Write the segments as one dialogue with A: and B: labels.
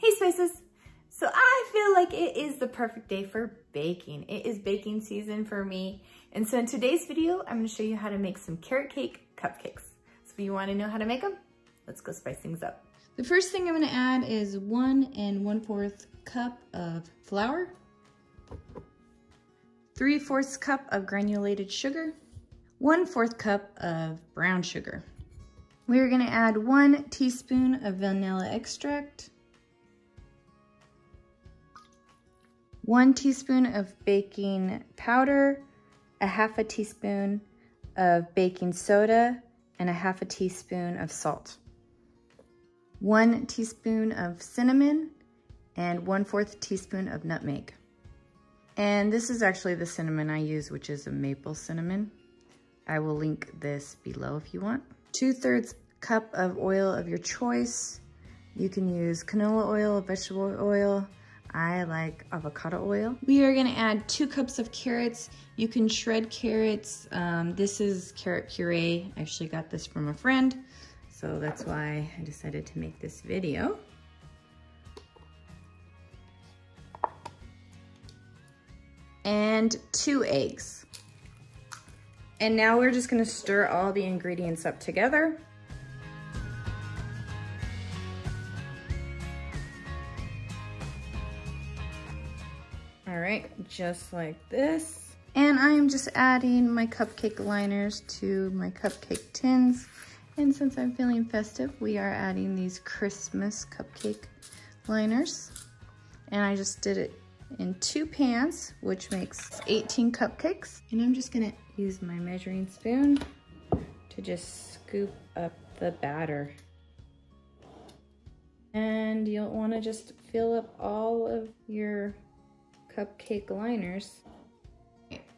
A: Hey Spaces! So I feel like it is the perfect day for baking. It is baking season for me. And so in today's video, I'm gonna show you how to make some carrot cake cupcakes. So if you wanna know how to make them, let's go spice things up.
B: The first thing I'm gonna add is 1 1/4 cup of flour, 3/4 cup of granulated sugar, 1/4 cup of brown sugar. We're gonna add 1 teaspoon of vanilla extract, 1 teaspoon of baking powder, a 1/2 teaspoon of baking soda, and a 1/2 teaspoon of salt. 1 teaspoon of cinnamon, and 1/4 teaspoon of nutmeg. And this is actually the cinnamon I use, which is a maple cinnamon. I will link this below if you want. 2/3 cup of oil of your choice. You can use canola oil, vegetable oil. I like avocado oil. We are gonna add 2 cups of carrots. You can shred carrots. This is carrot puree. I actually got this from a friend, so that's why I decided to make this video. And 2 eggs. And now we're just gonna stir all the ingredients up together. All right, just like this. And I am just adding my cupcake liners to my cupcake tins. And since I'm feeling festive, we are adding these Christmas cupcake liners. And I just did it in 2 pans, which makes 18 cupcakes. And I'm just gonna use my measuring spoon to just scoop up the batter. And you'll wanna just fill up all of your cupcake liners.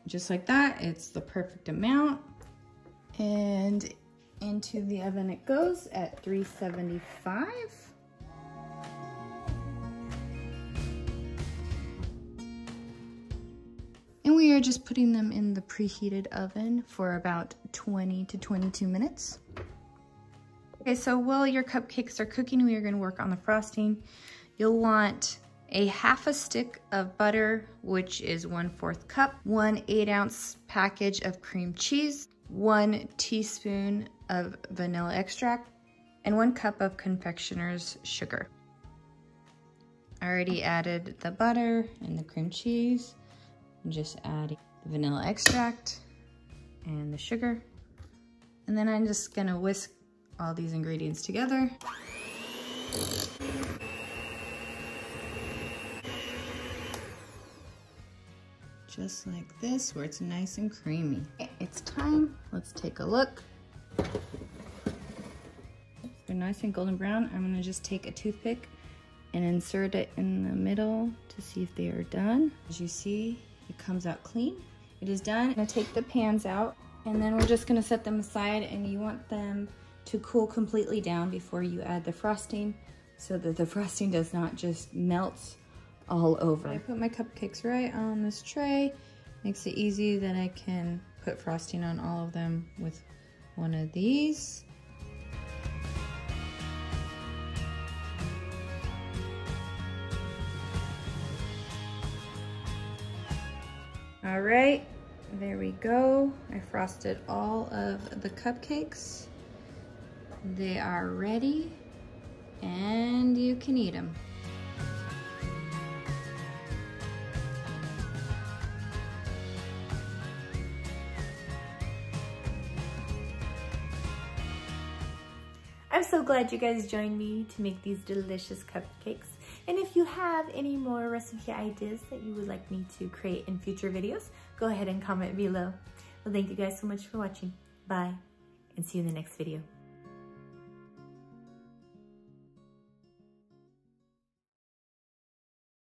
B: Just like that, it's the perfect amount. And into the oven it goes at 375. And we are just putting them in the preheated oven for about 20 to 22 minutes. Okay, so while your cupcakes are cooking, we are gonna work on the frosting. You'll want a 1/2 stick of butter, which is 1/4 cup, 1 8-ounce package of cream cheese, 1 teaspoon of vanilla extract, and 1 cup of confectioner's sugar. I already added the butter and the cream cheese. I'm just adding the vanilla extract and the sugar. And then I'm just gonna whisk all these ingredients together. Just like this, where it's nice and creamy. Okay, it's time, let's take a look. They're nice and golden brown. I'm gonna just take a toothpick and insert it in the middle to see if they are done. As you see, it comes out clean. It is done. I'm gonna take the pans out and then we're just gonna set them aside, and you want them to cool completely down before you add the frosting so that the frosting does not just melt all over. I put my cupcakes right on this tray. Makes it easy that I can put frosting on all of them with one of these. All right, there we go. I frosted all of the cupcakes. They are ready and you can eat them.
A: I'm so glad you guys joined me to make these delicious cupcakes. And if you have any more recipe ideas that you would like me to create in future videos, go ahead and comment below. Well, thank you guys so much for watching. Bye, and see you in the next video.